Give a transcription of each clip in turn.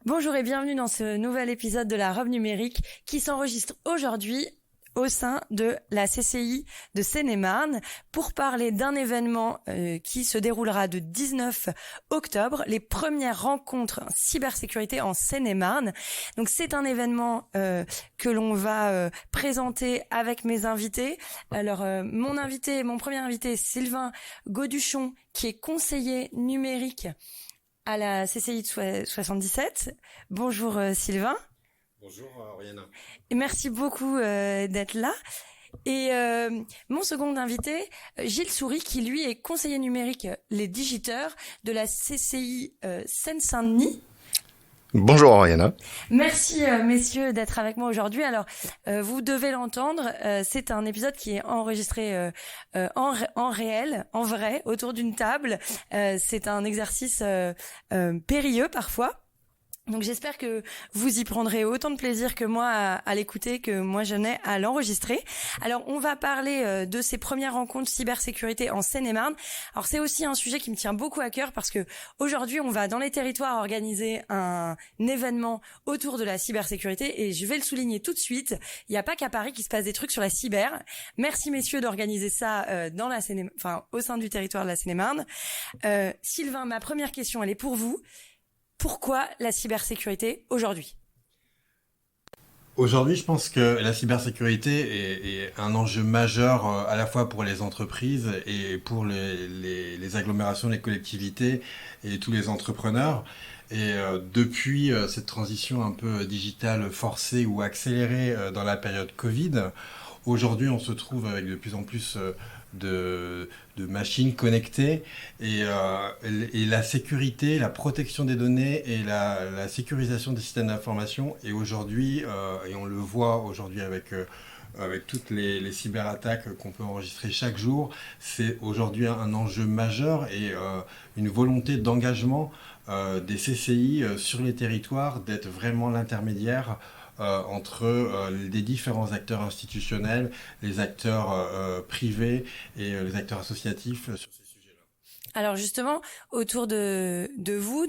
Bonjour et bienvenue dans ce nouvel épisode de la Robe numérique qui s'enregistre aujourd'hui au sein de la CCI de Seine-et-Marne pour parler d'un événement qui se déroulera de 19 octobre, les premières rencontres cybersécurité en Seine-et-Marne. Donc c'est un événement que l'on va présenter avec mes invités. Alors mon premier invité, Sylvain Gauduchon, qui est conseiller numérique à la CCI de 77. Bonjour Sylvain. Bonjour Oriana. Et merci beaucoup d'être là. Et mon second invité, Gilles Souris, qui lui est conseiller numérique les digiteurs de la CCI Seine-Saint-Denis. Bonjour Oriana. Merci messieurs d'être avec moi aujourd'hui. Alors vous devez l'entendre, c'est un épisode qui est enregistré en réel, en vrai, autour d'une table. C'est un exercice périlleux parfois. Donc j'espère que vous y prendrez autant de plaisir que moi à l'écouter, que moi je n'ai à l'enregistrer. Alors on va parler de ces premières rencontres cybersécurité en Seine-et-Marne. Alors c'est aussi un sujet qui me tient beaucoup à cœur parce que aujourd'hui on va dans les territoires organiser un événement autour de la cybersécurité et je vais le souligner tout de suite, il n'y a pas qu'à Paris qu'il se passe des trucs sur la cyber. Merci messieurs d'organiser ça dans la au sein du territoire de la Seine-et-Marne. Sylvain, ma première question elle est pour vous. Pourquoi la cybersécurité aujourd'hui ? Aujourd'hui, je pense que la cybersécurité est un enjeu majeur à la fois pour les entreprises et pour les agglomérations, les collectivités et tous les entrepreneurs. Et depuis cette transition un peu digitale forcée ou accélérée dans la période Covid, aujourd'hui on se trouve avec de plus en plus de machines connectées et la sécurité, la protection des données et la sécurisation des systèmes d'information. Et aujourd'hui, et on le voit aujourd'hui avec toutes les cyberattaques qu'on peut enregistrer chaque jour, c'est aujourd'hui un enjeu majeur et une volonté d'engagement des CCI sur les territoires, d'être vraiment l'intermédiaire entre les différents acteurs institutionnels, les acteurs privés et les acteurs associatifs sur ces sujets-là. Alors justement, autour de vous,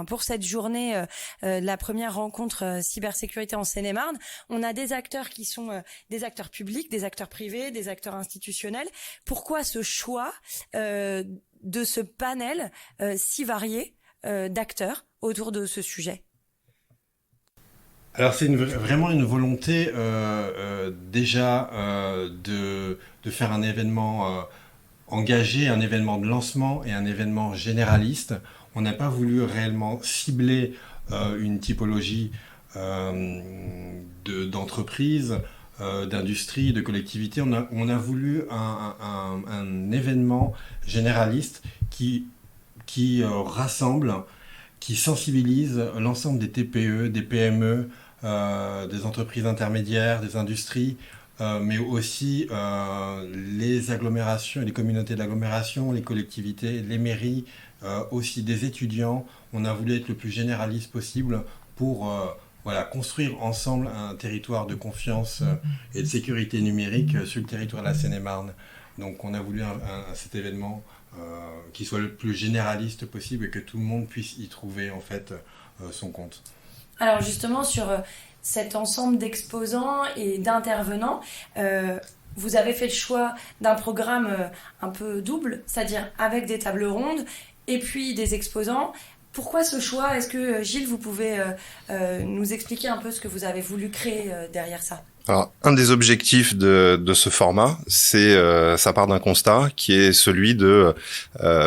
pour cette journée, la première rencontre cybersécurité en Seine-et-Marne, on a des acteurs qui sont des acteurs publics, des acteurs privés, des acteurs institutionnels. Pourquoi ce choix de ce panel si varié d'acteurs autour de ce sujet ? Alors c'est vraiment une volonté déjà de faire un événement engagé, un événement de lancement et un événement généraliste. On n'a pas voulu réellement cibler une typologie d'entreprise, d'industrie, de collectivité. On a voulu un événement généraliste qui rassemble, qui sensibilise l'ensemble des TPE, des PME, des entreprises intermédiaires, des industries, mais aussi les agglomérations, les communautés d'agglomération, les collectivités, les mairies, aussi des étudiants. On a voulu être le plus généraliste possible pour construire ensemble un territoire de confiance et de sécurité numérique sur le territoire de la Seine-et-Marne. Donc on a voulu cet événement qui soit le plus généraliste possible et que tout le monde puisse y trouver en fait son compte. Alors justement sur cet ensemble d'exposants et d'intervenants, vous avez fait le choix d'un programme un peu double, c'est-à-dire avec des tables rondes et puis des exposants. Pourquoi ce choix ? Est-ce que Gilles, vous pouvez nous expliquer un peu ce que vous avez voulu créer derrière ça ? Alors, un des objectifs de ce format, c'est ça part d'un constat qui est celui de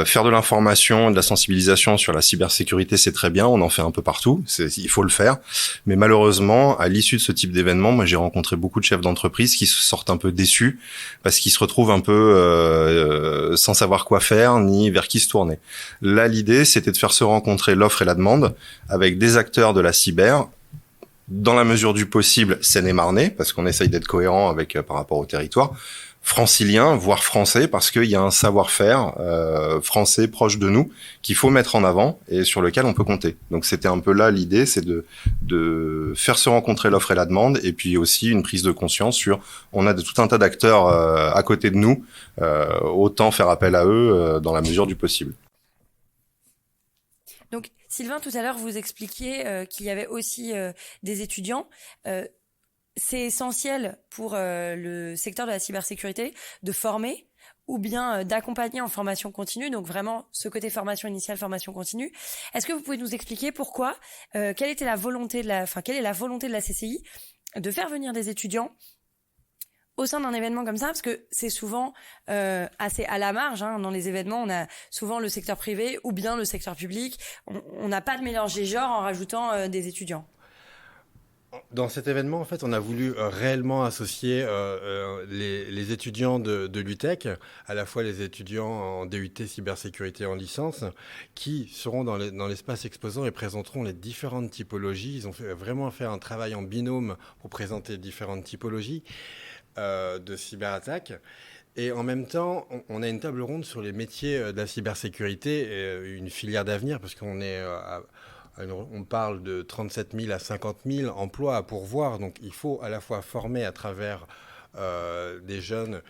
faire de l'information, de la sensibilisation sur la cybersécurité, c'est très bien, on en fait un peu partout, il faut le faire. Mais malheureusement, à l'issue de ce type d'événement, moi j'ai rencontré beaucoup de chefs d'entreprise qui se sortent un peu déçus parce qu'ils se retrouvent un peu sans savoir quoi faire ni vers qui se tourner. Là, l'idée, c'était de faire se rencontrer l'offre et la demande avec des acteurs de la cyber, dans la mesure du possible Seine-et-Marnais, parce qu'on essaye d'être cohérent avec par rapport au territoire, francilien, voire français, parce qu'il y a un savoir-faire français proche de nous qu'il faut mettre en avant et sur lequel on peut compter. Donc c'était un peu là l'idée, c'est de faire se rencontrer l'offre et la demande, et puis aussi une prise de conscience sur on a tout un tas d'acteurs à côté de nous, autant faire appel à eux dans la mesure du possible. Donc, Sylvain, tout à l'heure, vous expliquiez qu'il y avait aussi des étudiants. C'est essentiel pour le secteur de la cybersécurité de former ou bien d'accompagner en formation continue, donc vraiment ce côté formation initiale, formation continue. Est-ce que vous pouvez nous expliquer pourquoi, quelle est la volonté de la CCI de faire venir des étudiants au sein d'un événement comme ça, parce que c'est souvent assez à la marge, hein. Dans les événements, on a souvent le secteur privé ou bien le secteur public. On n'a pas de mélange des genres en rajoutant des étudiants. Dans cet événement, en fait, on a voulu réellement associer les étudiants de l'UTEC, à la fois les étudiants en DUT cybersécurité en licence, qui seront dans l'espace exposant et présenteront les différentes typologies. Ils ont vraiment fait un travail en binôme pour présenter différentes typologies de cyberattaques. Et en même temps, on a une table ronde sur les métiers de la cybersécurité, une filière d'avenir, parce qu'on est... on parle de 37 000 à 50 000 emplois à pourvoir. Donc, il faut à la fois former à travers des jeunes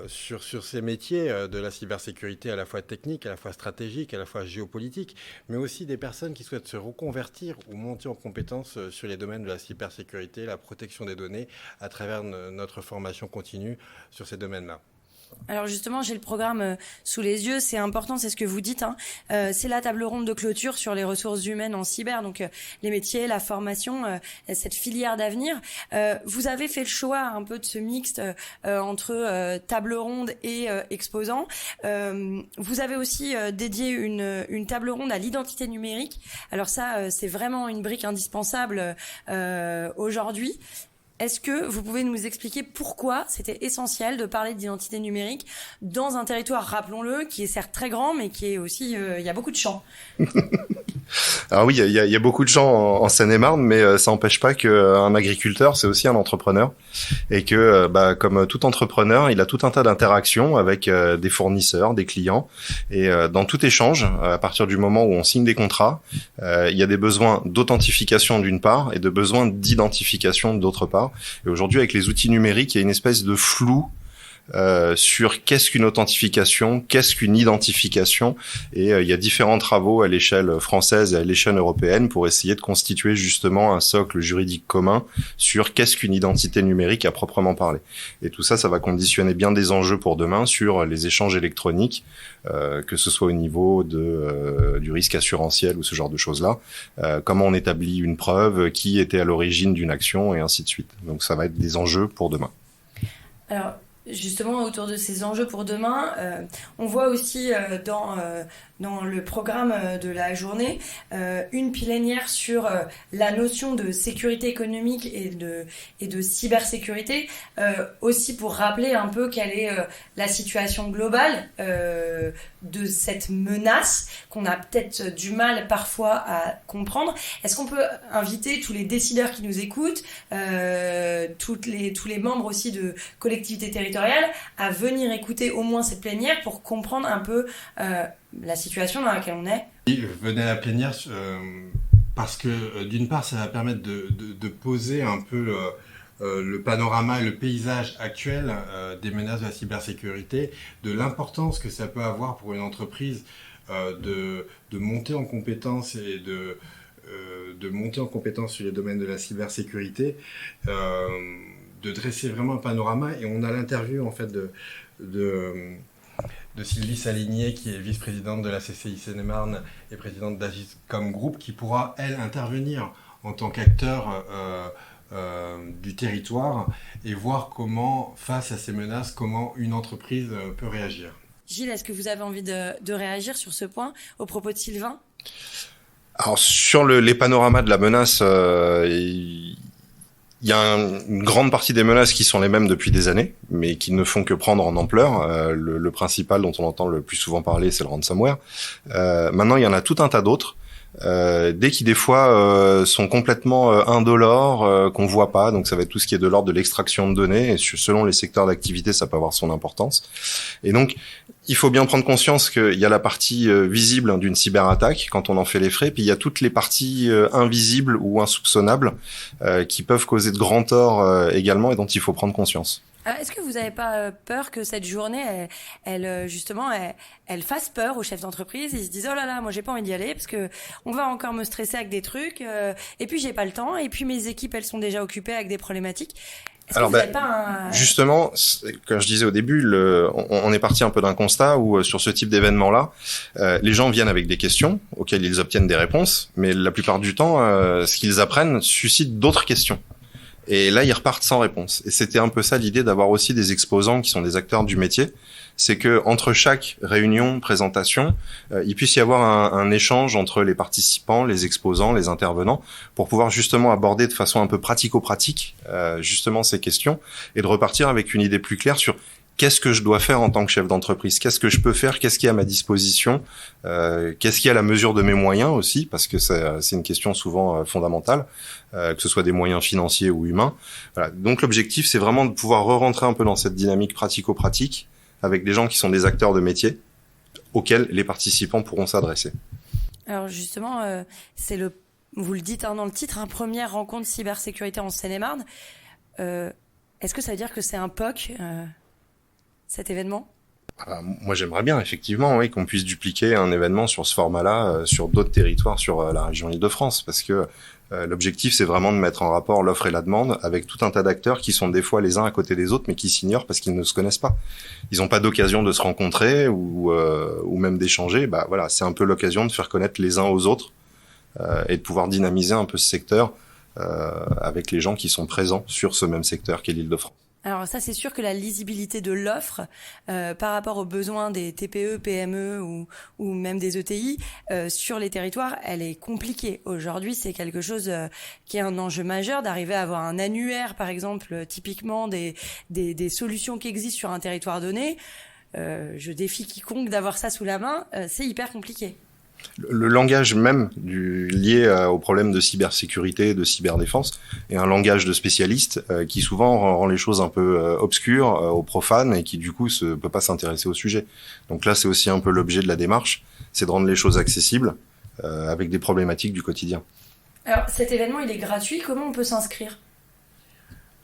sur ces métiers de la cybersécurité, à la fois technique, à la fois stratégique, à la fois géopolitique, mais aussi des personnes qui souhaitent se reconvertir ou monter en compétences sur les domaines de la cybersécurité, la protection des données, à travers notre formation continue sur ces domaines-là. Alors justement, j'ai le programme sous les yeux, c'est important, c'est ce que vous dites, hein. C'est la table ronde de clôture sur les ressources humaines en cyber, donc les métiers, la formation, cette filière d'avenir. Vous avez fait le choix un peu de ce mixte entre table ronde et exposant. Vous avez aussi dédié une table ronde à l'identité numérique. Alors ça, c'est vraiment une brique indispensable aujourd'hui. Est-ce que vous pouvez nous expliquer pourquoi c'était essentiel de parler d'identité numérique dans un territoire, rappelons-le, qui est certes très grand, mais qui est aussi, il y a beaucoup de champs. Alors oui, il y a beaucoup de gens en Seine-et-Marne, mais ça n'empêche pas qu'un agriculteur, c'est aussi un entrepreneur. Et que, comme tout entrepreneur, il a tout un tas d'interactions avec des fournisseurs, des clients. Et dans tout échange, à partir du moment où on signe des contrats, il y a des besoins d'authentification d'une part et de besoins d'identification d'autre part. Et aujourd'hui, avec les outils numériques, il y a une espèce de flou sur qu'est-ce qu'une authentification, qu'est-ce qu'une identification, et il y a différents travaux à l'échelle française et à l'échelle européenne pour essayer de constituer justement un socle juridique commun sur qu'est-ce qu'une identité numérique à proprement parler. Et tout ça, ça va conditionner bien des enjeux pour demain sur les échanges électroniques, que ce soit au niveau du risque assurantiel ou ce genre de choses-là, comment on établit une preuve, qui était à l'origine d'une action, et ainsi de suite. Donc ça va être des enjeux pour demain. Alors, justement, autour de ces enjeux pour demain, on voit aussi dans le programme de la journée une plénière sur la notion de sécurité économique et de cybersécurité, aussi pour rappeler un peu quelle est la situation globale de cette menace qu'on a peut-être du mal parfois à comprendre. Est-ce qu'on peut inviter tous les décideurs qui nous écoutent, tous les membres aussi de collectivités territoriales à venir écouter au moins cette plénière pour comprendre un peu la situation dans laquelle on est? Venez à la plénière parce que d'une part ça va permettre de poser un peu le panorama et le paysage actuel des menaces de la cybersécurité, de l'importance que ça peut avoir pour une entreprise de monter en compétences et de monter en compétences sur les domaines de la cybersécurité, de dresser vraiment un panorama. Et on a l'interview en fait de Sylvie Saligné, qui est vice-présidente de la CCI Seine-et-Marne et présidente d'Agiscom Group, qui pourra, elle, intervenir en tant qu'acteur du territoire et voir comment, face à ces menaces, comment une entreprise peut réagir. Gilles, est-ce que vous avez envie de réagir sur ce point au propos de Sylvain? Alors, sur les panoramas de la menace, il y a une grande partie des menaces qui sont les mêmes depuis des années, mais qui ne font que prendre en ampleur. Le principal dont on entend le plus souvent parler, c'est le ransomware. Maintenant, il y en a tout un tas d'autres. Qui des fois sont complètement indolores, qu'on voit pas. Donc ça va être tout ce qui est de l'ordre de l'extraction de données, et selon les secteurs d'activité, ça peut avoir son importance. Et donc il faut bien prendre conscience qu'il y a la partie visible d'une cyberattaque quand on en fait les frais, puis il y a toutes les parties invisibles ou insoupçonnables qui peuvent causer de grands torts également, et dont il faut prendre conscience. Est-ce que vous n'avez pas peur que cette journée, justement, elle fasse peur aux chefs d'entreprise? Ils se disent oh là là, moi j'ai pas envie d'y aller parce que on va encore me stresser avec des trucs, et puis j'ai pas le temps, et puis mes équipes elles sont déjà occupées avec des problématiques. Alors, justement, comme je disais au début, on est parti un peu d'un constat où sur ce type d'événement-là, les gens viennent avec des questions auxquelles ils obtiennent des réponses, mais la plupart du temps, ce qu'ils apprennent suscite d'autres questions. Et là, ils repartent sans réponse. Et c'était un peu ça l'idée d'avoir aussi des exposants qui sont des acteurs du métier. C'est que entre chaque réunion, présentation, il puisse y avoir un échange entre les participants, les exposants, les intervenants, pour pouvoir justement aborder de façon un peu pratico-pratique justement ces questions et de repartir avec une idée plus claire sur qu'est-ce que je dois faire en tant que chef d'entreprise, qu'est-ce que je peux faire, qu'est-ce qui est à ma disposition, qu'est-ce qui est à la mesure de mes moyens aussi, parce que c'est une question souvent fondamentale, que ce soit des moyens financiers ou humains. Voilà. Donc l'objectif, c'est vraiment de pouvoir re-rentrer un peu dans cette dynamique pratico-pratique avec des gens qui sont des acteurs de métier auxquels les participants pourront s'adresser. Alors justement, vous le dites dans le titre, première rencontre cybersécurité en Seine-et-Marne. Est-ce que ça veut dire que c'est un POC cet événement? Moi, j'aimerais bien, effectivement, oui, qu'on puisse dupliquer un événement sur ce format-là sur d'autres territoires sur la région Île-de-France, parce que l'objectif, c'est vraiment de mettre en rapport l'offre et la demande avec tout un tas d'acteurs qui sont des fois les uns à côté des autres, mais qui s'ignorent parce qu'ils ne se connaissent pas. Ils n'ont pas d'occasion de se rencontrer ou même d'échanger. Voilà, c'est un peu l'occasion de faire connaître les uns aux autres et de pouvoir dynamiser un peu ce secteur avec les gens qui sont présents sur ce même secteur qu'est l'Île-de-France. Alors ça, c'est sûr que la lisibilité de l'offre par rapport aux besoins des TPE, PME ou même des ETI sur les territoires, elle est compliquée. Aujourd'hui, c'est quelque chose qui est un enjeu majeur d'arriver à avoir un annuaire, par exemple, typiquement des solutions qui existent sur un territoire donné. Je défie quiconque d'avoir ça sous la main. C'est hyper compliqué. Le langage même lié au problème de cybersécurité, de cyberdéfense, est un langage de spécialiste qui souvent rend les choses un peu obscures aux profanes et qui du coup ne peut pas s'intéresser au sujet. Donc là, c'est aussi un peu l'objet de la démarche, c'est de rendre les choses accessibles avec des problématiques du quotidien. Alors cet événement, il est gratuit, comment on peut s'inscrire?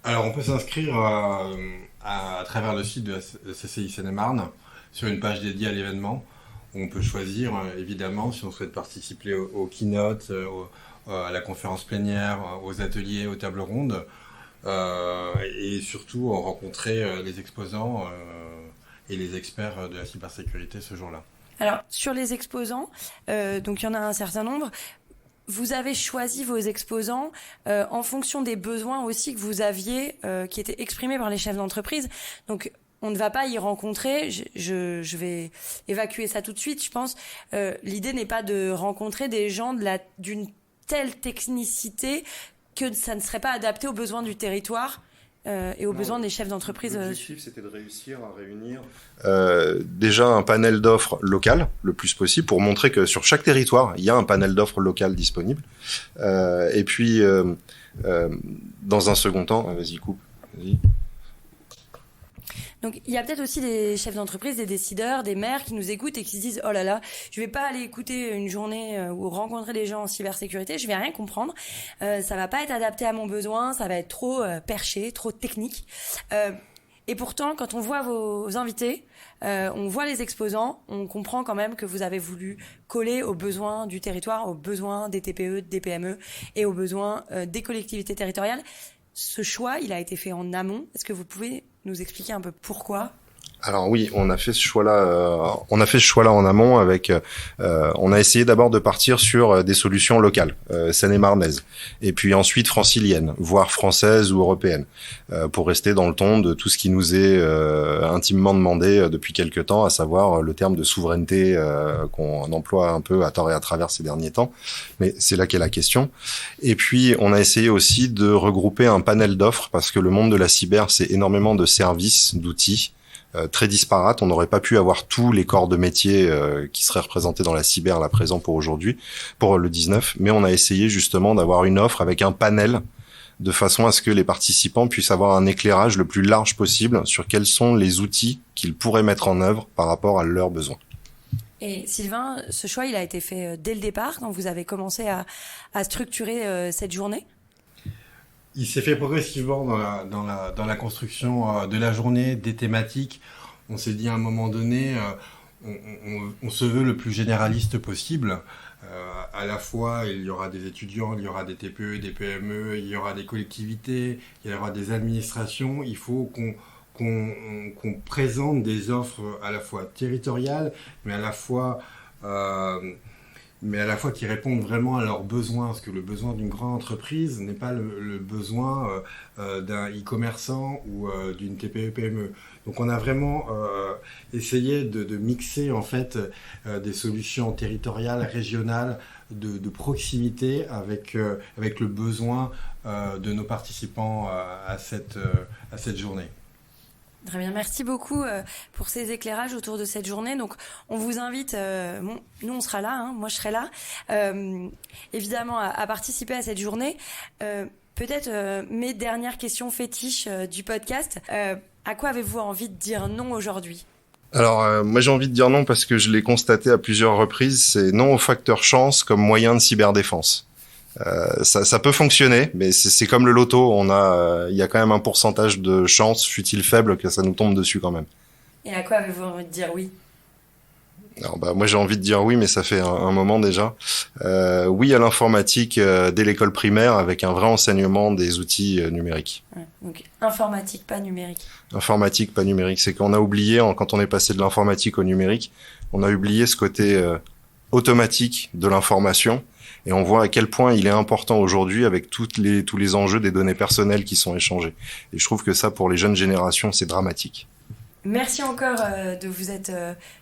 Alors on peut s'inscrire à travers le site de la CCI Seine-et-Marne sur une page dédiée à l'événement. On peut choisir, évidemment, si on souhaite participer aux keynotes, à la conférence plénière, aux ateliers, aux tables rondes, et surtout rencontrer les exposants et les experts de la cybersécurité ce jour-là. Alors, sur les exposants, donc il y en a un certain nombre. Vous avez choisi vos exposants en fonction des besoins aussi que vous aviez, qui étaient exprimés par les chefs d'entreprise. Donc, on ne va pas y rencontrer, je vais évacuer ça tout de suite, je pense. L'idée n'est pas de rencontrer des gens d'une telle technicité que ça ne serait pas adapté aux besoins du territoire et aux besoins des chefs d'entreprise. L'objectif, c'était de réussir à réunir déjà un panel d'offres locales, le plus possible, pour montrer que sur chaque territoire, il y a un panel d'offres locales disponible. Et puis, dans un second temps, vas-y, coupe, vas-y. Donc, il y a peut-être aussi des chefs d'entreprise, des décideurs, des maires qui nous écoutent et qui se disent « Oh là là, je vais pas aller écouter une journée ou rencontrer des gens en cybersécurité, je vais rien comprendre. Ça va pas être adapté à mon besoin, ça va être trop perché, trop technique. » Et pourtant, quand on voit vos invités, on voit les exposants, on comprend quand même que vous avez voulu coller aux besoins du territoire, aux besoins des TPE, des PME et aux besoins des collectivités territoriales. Ce choix, il a été fait en amont. Est-ce que vous pouvez nous expliquer un peu pourquoi ? Alors oui, on a fait ce choix-là. En amont avec. On a essayé d'abord de partir sur des solutions locales, seine-et-marnaises, et puis ensuite franciliennes, voire françaises ou européennes, pour rester dans le ton de tout ce qui nous est intimement demandé depuis quelque temps, à savoir le terme de souveraineté qu'on emploie un peu à tort et à travers ces derniers temps. Mais c'est là qu'est la question. Et puis on a essayé aussi de regrouper un panel d'offres parce que le monde de la cyber, c'est énormément de services, d'outils. Très disparate. On n'aurait pas pu avoir tous les corps de métier qui seraient représentés dans la cyber là présent pour aujourd'hui, pour le 19, mais on a essayé justement d'avoir une offre avec un panel de façon à ce que les participants puissent avoir un éclairage le plus large possible sur quels sont les outils qu'ils pourraient mettre en œuvre par rapport à leurs besoins. Et Sylvain, ce choix, il a été fait dès le départ, quand vous avez commencé à structurer cette journée ? Il s'est fait progressivement dans la construction de la journée, des thématiques. On s'est dit à un moment donné, on se veut le plus généraliste possible. À la fois, il y aura des étudiants, il y aura des TPE, des PME, il y aura des collectivités, il y aura des administrations. Il faut qu'on présente des offres à la fois territoriales, mais à la fois qui répondent vraiment à leurs besoins, parce que le besoin d'une grande entreprise n'est pas le besoin d'un e-commerçant ou d'une TPE-PME. Donc on a vraiment essayé de mixer en fait des solutions territoriales, régionales, de proximité avec le besoin de nos participants à cette journée. Très bien, merci beaucoup pour ces éclairages autour de cette journée. Donc, on vous invite, nous on sera là, hein, moi je serai là, évidemment à participer à cette journée. Peut-être mes dernières questions fétiches du podcast. À quoi avez-vous envie de dire non aujourd'hui ? Alors, moi j'ai envie de dire non parce que je l'ai constaté à plusieurs reprises, c'est non au facteur chance comme moyen de cyberdéfense. Ça peut fonctionner, mais c'est comme le loto, il y a quand même un pourcentage de chance, fût-il faible, que ça nous tombe dessus quand même. Et à quoi avez-vous envie de dire oui ? Alors, moi j'ai envie de dire oui, mais ça fait un moment déjà. Oui à l'informatique dès l'école primaire avec un vrai enseignement des outils numériques. Ouais, donc informatique, pas numérique. Informatique, pas numérique. C'est qu'on a oublié, quand on est passé de l'informatique au numérique, on a oublié ce côté automatique de l'information. Et on voit à quel point il est important aujourd'hui avec tous les enjeux des données personnelles qui sont échangées. Et je trouve que ça, pour les jeunes générations, c'est dramatique. Merci encore de vous être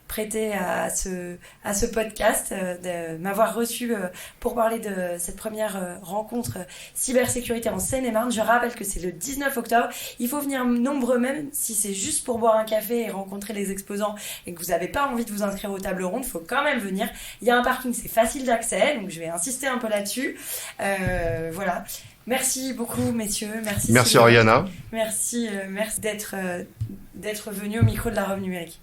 prêté à ce podcast, de m'avoir reçu pour parler de cette première rencontre cybersécurité en Seine-et-Marne. Je rappelle que c'est le 19 octobre. Il faut venir nombreux, même si c'est juste pour boire un café et rencontrer les exposants et que vous n'avez pas envie de vous inscrire aux tables rondes, il faut quand même venir. Il y a un parking, c'est facile d'accès, donc je vais insister un peu là-dessus. Voilà. Merci beaucoup, messieurs. Merci Oriana. Merci d'être venu au micro de la Revue Numérique.